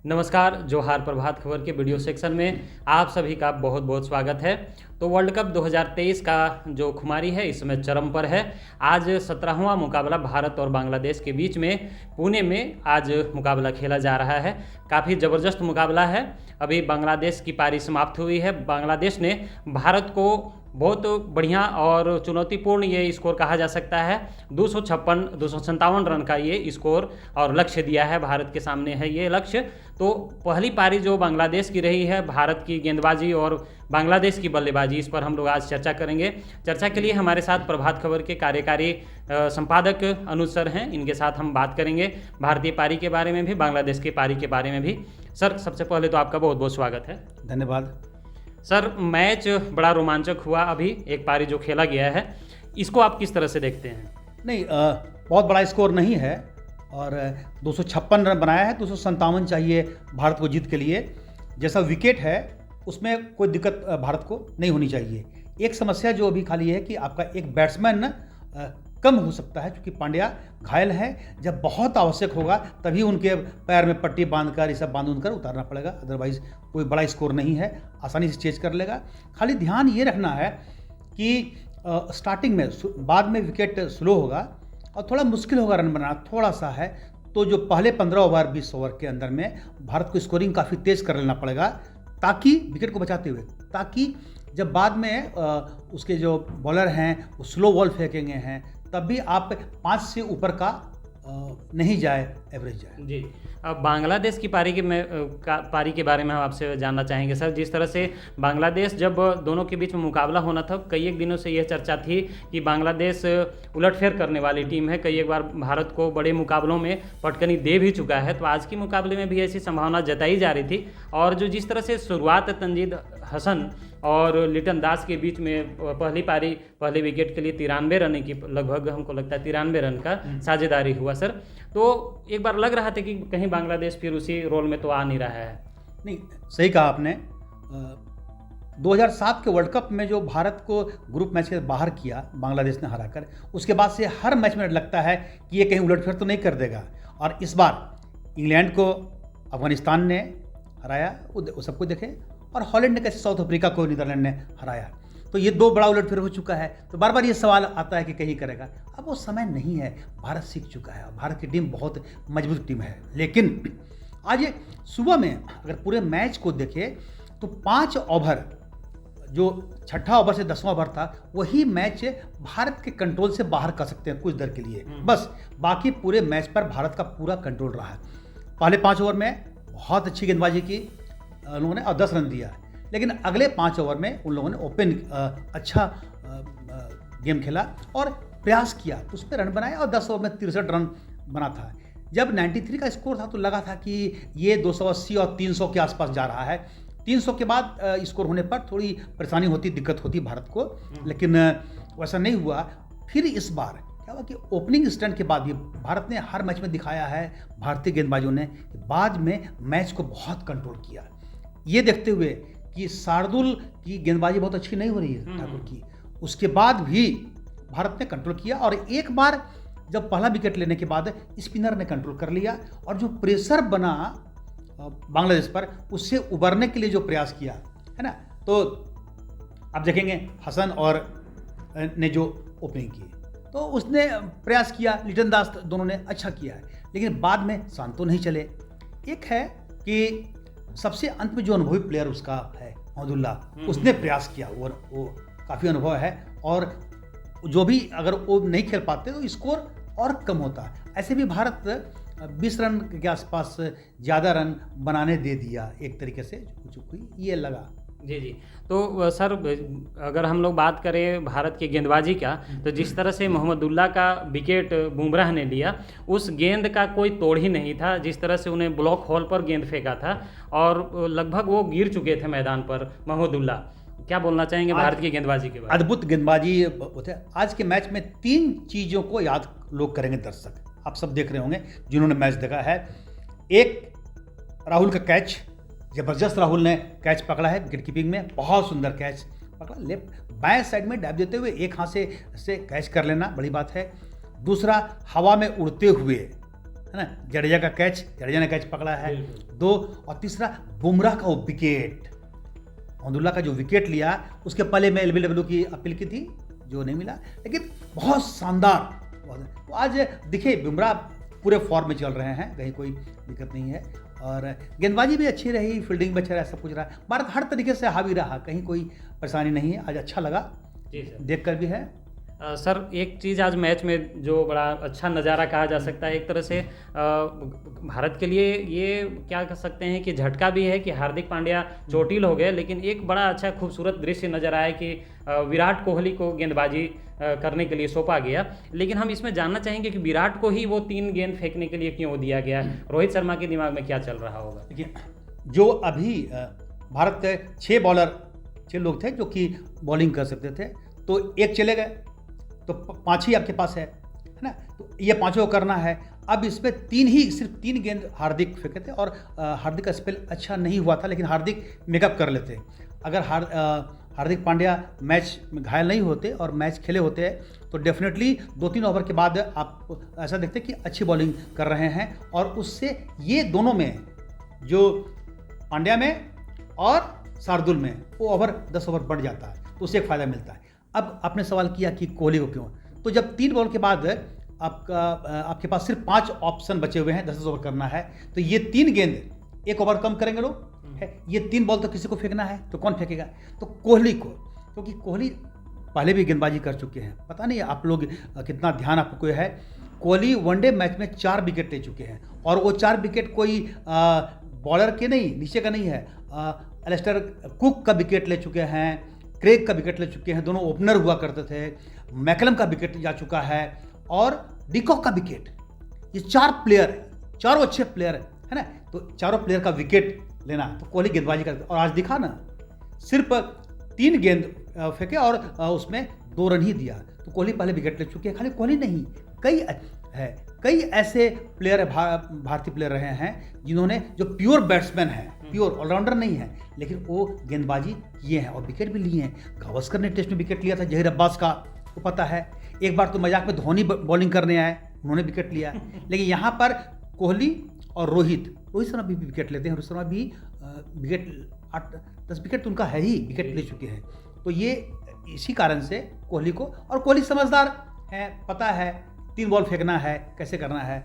नमस्कार, जोहार प्रभात खबर के वीडियो सेक्शन में आप सभी का बहुत बहुत स्वागत है। तो वर्ल्ड कप 2023 का जो खुमारी है इस समय चरम पर है। आज 17वां मुकाबला भारत और बांग्लादेश के बीच में पुणे में आज मुकाबला खेला जा रहा है। काफ़ी ज़बरदस्त मुकाबला है। अभी बांग्लादेश की पारी समाप्त हुई है। बांग्लादेश ने भारत को बहुत बढ़िया और चुनौतीपूर्ण ये स्कोर कहा जा सकता है। 257 रन का ये स्कोर और लक्ष्य दिया है। भारत के सामने है ये लक्ष्य। तो पहली पारी जो बांग्लादेश की रही है, भारत की गेंदबाजी और बांग्लादेश की बल्लेबाजी, इस पर हम लोग आज चर्चा करेंगे। चर्चा के लिए हमारे साथ प्रभात खबर के कार्यकारी संपादक अनुज सर हैं। इनके साथ हम बात करेंगे भारतीय पारी के बारे में भी, बांग्लादेश की पारी के बारे में भी। सर, सबसे पहले तो आपका बहुत बहुत स्वागत है। धन्यवाद। सर, मैच बड़ा रोमांचक हुआ। अभी एक पारी जो खेला गया है, इसको आप किस तरह से देखते हैं? नहीं, बहुत बड़ा स्कोर नहीं है और 256 रन बनाया है। 257 चाहिए भारत को जीत के लिए। जैसा विकेट है उसमें कोई दिक्कत भारत को नहीं होनी चाहिए। एक समस्या जो अभी खाली है कि आपका एक बैट्समैन कम हो सकता है, क्योंकि पांड्या घायल है। जब बहुत आवश्यक होगा तभी उनके पैर में पट्टी बांधकर, ये सब बांध कर उतारना पड़ेगा। अदरवाइज कोई बड़ा स्कोर नहीं है, आसानी से चेज कर लेगा। खाली ध्यान ये रखना है कि स्टार्टिंग में, बाद में विकेट स्लो होगा और थोड़ा मुश्किल होगा रन बनाना, थोड़ा सा है। तो जो पहले 15 ओवर 20 ओवर के अंदर में भारत को स्कोरिंग काफ़ी तेज़ कर लेना पड़ेगा, ताकि विकेट को बचाते हुए, ताकि जब बाद में उसके जो बॉलर हैं वो स्लो बॉल फेंकेंगे हैं, तब भी आप 5 से ऊपर का नहीं जाए, एवरेज जाए। जी, अब बांग्लादेश की पारी के बारे में हम आपसे जानना चाहेंगे सर। जिस तरह से बांग्लादेश, जब दोनों के बीच में मुकाबला होना था, कई एक दिनों से यह चर्चा थी कि बांग्लादेश उलटफेर करने वाली टीम है। कई एक बार भारत को बड़े मुकाबलों में पटकनी दे भी चुका है। तो आज के मुकाबले में भी ऐसी संभावना जताई जा रही थी। और जो जिस तरह से शुरुआत तंजीद हसन और लिटन दास के बीच में पहले विकेट के लिए 93 रन की, लगभग हमको लगता है 93 रन का साझेदारी हुआ सर। तो एक बार लग रहा था कि कहीं बांग्लादेश फिर उसी रोल में तो आ नहीं रहा है। नहीं, सही कहा आपने। 2007 के वर्ल्ड कप में जो भारत को ग्रुप मैच से बाहर किया बांग्लादेश ने हराकर, उसके बाद से हर मैच में लगता है कि ये कहीं उलटफेर तो नहीं कर देगा। और इस बार इंग्लैंड को अफगानिस्तान ने हराया, वो सबको देखे, और हॉलैंड ने कैसे साउथ अफ्रीका को नीदरलैंड ने हराया। तो ये 2 बड़ा उलटफेर हो चुका है। तो बार बार ये सवाल आता है कि कहीं करेगा। अब वो समय नहीं है, भारत सीख चुका है। भारत की टीम बहुत मजबूत टीम है। लेकिन आज सुबह में अगर पूरे मैच को देखें तो 5 ओवर, जो 6ठा ओवर से 10वां ओवर था, वही मैच भारत के कंट्रोल से बाहर कर सकते हैं कुछ देर के लिए। बस बाकी पूरे मैच पर भारत का पूरा कंट्रोल रहा है। पहले 5 ओवर में बहुत अच्छी गेंदबाजी की उन लोगों ने और 10 रन दिया। लेकिन अगले 5 ओवर में उन लोगों ने ओपन अच्छा गेम खेला और प्रयास किया, तो उस पर रन बनाए और 10 ओवर में 63 रन बना था। जब 93 का स्कोर था तो लगा था कि ये 280 और 300 के आसपास जा रहा है। 300 के बाद स्कोर होने पर थोड़ी परेशानी होती, दिक्कत होती भारत को, लेकिन वैसा नहीं हुआ। फिर इस बार क्या हुआ कि ओपनिंग स्टंट के बाद भी भारत ने हर मैच में दिखाया है, भारतीय गेंदबाजों ने, बाद में मैच को बहुत कंट्रोल किया। ये देखते हुए कि शार्दुल की गेंदबाजी बहुत अच्छी नहीं हो रही है ठाकुर की, उसके बाद भी भारत ने कंट्रोल किया। और एक बार जब पहला विकेट लेने के बाद स्पिनर ने कंट्रोल कर लिया और जो प्रेशर बना बांग्लादेश पर, उससे उबरने के लिए जो प्रयास किया है ना, तो आप देखेंगे हसन और ने जो ओपनिंग की, तो उसने प्रयास किया, लिटन दास, दोनों ने अच्छा किया है। लेकिन बाद में शांतो नहीं चले। एक है कि सबसे अंत में जो अनुभवी प्लेयर उसका है मोहम्मदुल्लाह, उसने प्रयास किया, वो काफ़ी अनुभव है। और जो भी अगर वो नहीं खेल पाते तो स्कोर और कम होता। ऐसे भी भारत 20 रन के आसपास ज़्यादा रन बनाने दे दिया एक तरीके से, ये लगा। जी जी। तो सर, अगर हम लोग बात करें भारत की गेंदबाजी का, तो जिस तरह से मोहम्मदुल्लाह का विकेट बुमराह ने लिया, उस गेंद का कोई तोड़ ही नहीं था। जिस तरह से उन्हें ब्लॉक होल पर गेंद फेंका था और लगभग वो गिर चुके थे मैदान पर मोहम्मदुल्लाह। क्या बोलना चाहेंगे भारत की गेंदबाजी के बारे में? अद्भुत गेंदबाजी होते। आज के मैच में 3 चीज़ों को याद लोग करेंगे, दर्शक आप सब देख रहे होंगे जिन्होंने मैच देखा है। एक, राहुल का कैच, जबरदस्त राहुल ने कैच पकड़ा है विकेट कीपिंग में, बहुत सुंदर कैच पकड़ा, लेफ्ट बाएं साइड में डैब देते हुए एक हाथ से कैच कर लेना बड़ी बात है। दूसरा, हवा में उड़ते हुए है ना, जडेजा ने कैच पकड़ा है 2, और तीसरा बुमराह का वो विकेट, अब्दुल्ला का जो विकेट लिया, उसके पहले मैं एलबीडब्ल्यू की अपील की थी जो नहीं मिला, लेकिन बहुत शानदार। तो आज दिखे बुमराह पूरे फॉर्म में चल रहे हैं, कहीं कोई दिक्कत नहीं है, और गेंदबाजी भी अच्छी रही, फील्डिंग भी अच्छा रहा, सब कुछ रहा, भारत हर तरीके से हावी रहा, कहीं कोई परेशानी नहीं है। आज अच्छा लगा जी सर। देख कर भी है। सर एक चीज़ आज मैच में जो बड़ा अच्छा नज़ारा कहा जा सकता है, एक तरह से भारत के लिए ये क्या कह सकते हैं कि झटका भी है कि हार्दिक पांड्या चोटिल हो गए, लेकिन एक बड़ा अच्छा खूबसूरत दृश्य नज़र आया कि विराट कोहली को गेंदबाजी करने के लिए सौंपा गया। लेकिन हम इसमें जानना चाहेंगे कि विराट को ही वो 3 गेंद फेंकने के लिए क्यों दिया गया, रोहित शर्मा के दिमाग में क्या चल रहा होगा? देखिए, जो अभी भारत के 6 लोग थे जो कि बॉलिंग कर सकते थे, तो एक चले गए, तो 5 ही आपके पास है ना, तो ये 5 को करना है। अब इसमें सिर्फ 3 गेंद हार्दिक फेंके थे, और हार्दिक का स्पेल अच्छा नहीं हुआ था, लेकिन हार्दिक मेकअप कर लेते। अगर हार्दिक पांड्या मैच में घायल नहीं होते और मैच खेले होते तो डेफिनेटली 2-3 ओवर के बाद आप ऐसा देखते कि अच्छी बॉलिंग कर रहे हैं, और उससे ये दोनों में, जो पांड्या में और शार्दुल में, वो 10 ओवर बढ़ जाता है, तो उससे एक फ़ायदा मिलता है। अब आपने सवाल किया कि कोहली को क्यों, तो जब 3 बॉल के बाद आपके पास सिर्फ 5 ऑप्शन बचे हुए हैं, 10 ओवर करना है, तो ये 3 गेंद 1 ओवर कम करेंगे लोग है, ये 3 बॉल तो किसी को फेंकना है, तो कौन फेंकेगा? तो कोहली को, क्योंकि कोहली पहले भी गेंदबाजी कर चुके हैं। पता नहीं आप लोग कितना ध्यान आपको है, कोहली वनडे मैच में 4 विकेट ले चुके हैं, और वो 4 विकेट कोई बॉलर के नहीं, नीचे का नहीं है। एलिस्टर कुक का विकेट ले चुके हैं, क्रेग का विकेट ले चुके हैं, दोनों ओपनर हुआ करते थे, मैकलम का विकेट जा चुका है, और डिकॉक का विकेट। ये 4 प्लेयर, चारों अच्छे प्लेयर है ना, तो चारों प्लेयर का विकेट लेना, तो कोहली गेंदबाजी करते, और आज दिखा ना, सिर्फ 3 गेंद फेंके और उसमें 2 रन ही दिया, तो कोहली पहले विकेट ले चुके हैं। खाली कोहली नहीं, कई ऐसे प्लेयर भारतीय प्लेयर रहे हैं जिन्होंने, जो प्योर बैट्समैन हैं, प्योर ऑलराउंडर नहीं है, लेकिन वो गेंदबाजी किए हैं और विकेट भी लिए हैं। गावस्कर ने टेस्ट में विकेट लिया था, जहीर अब्बास का, वो पता है। एक बार तो मजाक में धोनी बॉलिंग करने आए, उन्होंने विकेट लिया। लेकिन यहाँ पर कोहली और रोहित शर्मा भी विकेट लेते हैं, रोहित शर्मा भी विकेट 8-10 विकेट तो उनका है ही, विकेट ले चुके हैं। तो ये इसी कारण से कोहली को, और कोहली समझदार है, पता है 3 बॉल फेंकना है, कैसे करना है,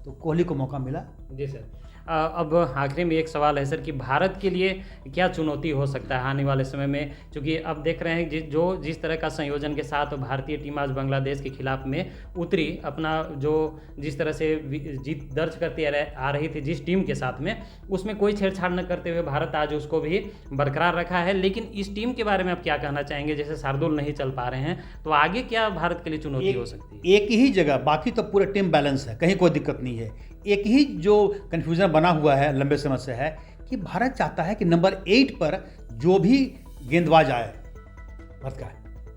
तो कोहली को मौका मिला। जी सर। अब आखिरी में एक सवाल है सर कि भारत के लिए क्या चुनौती हो सकता है आने वाले समय में, क्योंकि अब देख रहे हैं जिस तरह का संयोजन के साथ भारतीय टीम आज बांग्लादेश के खिलाफ में उतरी, अपना जिस तरह से जीत दर्ज करती आ रही थी जिस टीम के साथ में, उसमें कोई छेड़छाड़ न करते हुए भारत आज उसको भी बरकरार रखा है। लेकिन इस टीम के बारे में आप क्या कहना चाहेंगे? जैसे शार्दुल नहीं चल पा रहे हैं, तो आगे क्या भारत के लिए चुनौती हो सकती है? एक ही जगह, बाकी तो पूरे टीम बैलेंस है, कहीं कोई दिक्कत नहीं है। एक ही जो कन्फ्यूजन बना हुआ है लंबे समय से है कि भारत चाहता है कि नंबर 8 पर जो भी गेंदबाज आए भारत का,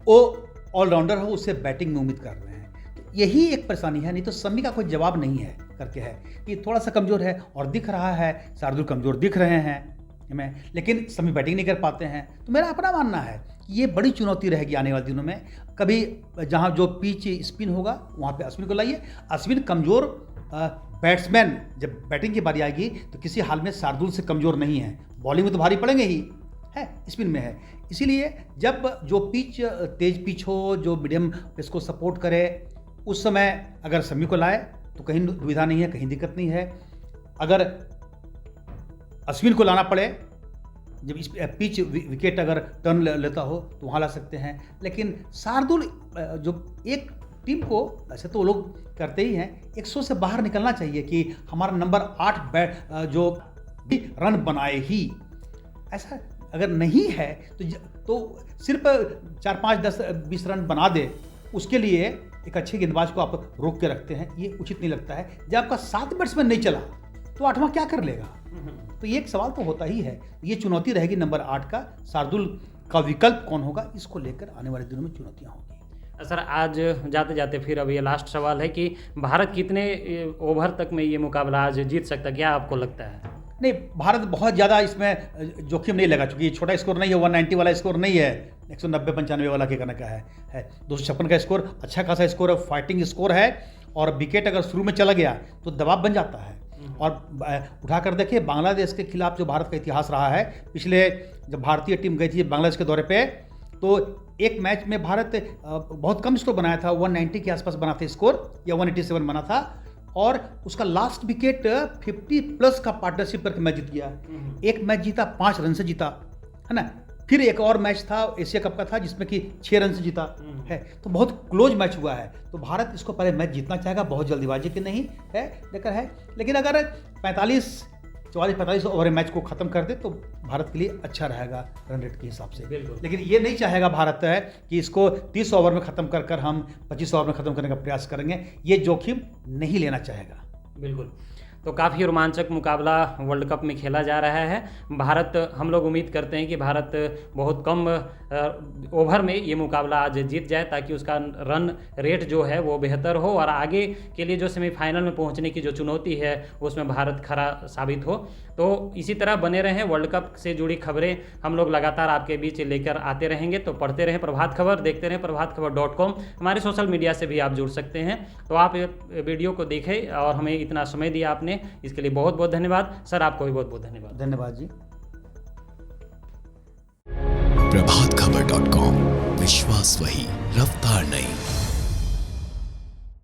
वो ऑलराउंडर हो, उससे बैटिंग में उम्मीद कर रहे हैं। तो यही एक परेशानी है, नहीं तो शमी का कोई जवाब नहीं है करके है कि थोड़ा सा कमज़ोर है, और दिख रहा है शार्दुल कमज़ोर दिख रहे हैं हमें, लेकिन शमी बैटिंग नहीं कर पाते हैं। तो मेरा अपना मानना है कि ये बड़ी चुनौती रहेगी आने वाले दिनों में। कभी जहाँ जो पिच स्पिन होगा वहाँ पे अश्विन को लाइए, अश्विन कमज़ोर बैट्समैन, जब बैटिंग की बारी आएगी तो किसी हाल में शार्दुल से कमज़ोर नहीं है, बॉलिंग में तो भारी पड़ेंगे ही है, स्पिन में है। इसीलिए जब जो पिच तेज पिच हो, जो मीडियम पेस को सपोर्ट करे, उस समय अगर शमी को लाए तो कहीं दुविधा नहीं है, कहीं दिक्कत नहीं है। अगर अश्विन को लाना पड़े, जब इस पिच विकेट अगर टर्न लेता हो तो वहाँ ला सकते हैं। लेकिन शार्दुल जो एक टीम को, ऐसे तो वो लोग करते ही हैं, 100 से बाहर निकलना चाहिए कि हमारा नंबर 8 जो रन बनाए ही। ऐसा अगर नहीं है तो सिर्फ 4, 5, 10, 20 रन बना दे, उसके लिए एक अच्छे गेंदबाज को आप रोक के रखते हैं, ये उचित नहीं लगता है। जब आपका 7 बैट्समैन नहीं चला तो 8वां क्या कर लेगा? तो ये एक सवाल तो होता ही है। ये चुनौती रहेगी नंबर 8 का, शार्दुल का विकल्प कौन होगा, इसको लेकर आने वाले दिनों में चुनौतियाँ होंगी। सर आज जाते जाते फिर अब ये लास्ट सवाल है कि भारत कितने ओवर तक में ये मुकाबला आज जीत सकता है, क्या आपको लगता है? नहीं, भारत बहुत ज़्यादा इसमें जोखिम नहीं लगा, चूँकि ये छोटा स्कोर नहीं है, 190 वाला स्कोर नहीं है, 190-95 वाला के कहने का है 256 का स्कोर, अच्छा खासा स्कोर है, फाइटिंग स्कोर है। और विकेट अगर शुरू में चला गया तो दबाव बन जाता है। और उठाकर देखिए बांग्लादेश के खिलाफ जो भारत का इतिहास रहा है, पिछले जब भारतीय टीम गई थी बांग्लादेश के दौरे पे, तो एक मैच में भारत बहुत कम स्कोर बनाया था, 190 के आसपास बना था स्कोर या 187 बना था, और उसका लास्ट विकेट 50+ का पार्टनरशिप करके मैच जीत गया। एक मैच जीता 5 रन से जीता, है ना। फिर एक और मैच था एशिया कप का था जिसमें कि 6 रन से जीता है। तो बहुत क्लोज मैच हुआ है। तो भारत इसको पहले मैच जीतना चाहेगा, बहुत जल्दीबाजी की नहीं है लेकिन अगर 44-45 ओवर मैच को खत्म कर दे तो भारत के लिए अच्छा रहेगा रन रेट के हिसाब से। लेकिन ये नहीं चाहेगा भारत है कि इसको 30 ओवर में खत्म कर हम 25 ओवर में खत्म करने का प्रयास करेंगे, ये जोखिम नहीं लेना चाहेगा। बिल्कुल। तो काफ़ी रोमांचक मुकाबला वर्ल्ड कप में खेला जा रहा है। भारत, हम लोग उम्मीद करते हैं कि भारत बहुत कम ओवर में ये मुकाबला आज जीत जाए ताकि उसका रन रेट जो है वो बेहतर हो और आगे के लिए जो सेमीफाइनल में पहुंचने की जो चुनौती है उसमें भारत खरा साबित हो। तो इसी तरह बने रहें, वर्ल्ड कप से जुड़ी खबरें हम लोग लगातार आपके बीच लेकर आते रहेंगे। तो पढ़ते रहें प्रभात खबर, देखते रहें प्रभातखबर.com। हमारे सोशल मीडिया से भी आप जुड़ सकते हैं। तो आप वीडियो को देखें और हमें इतना समय दिया आपने, इसके लिए बहुत बहुत धन्यवाद। सर आपको भी बहुत बहुत धन्यवाद। धन्यवाद जी। प्रभातखबर.com, विश्वास वही, रफ्तार नहीं।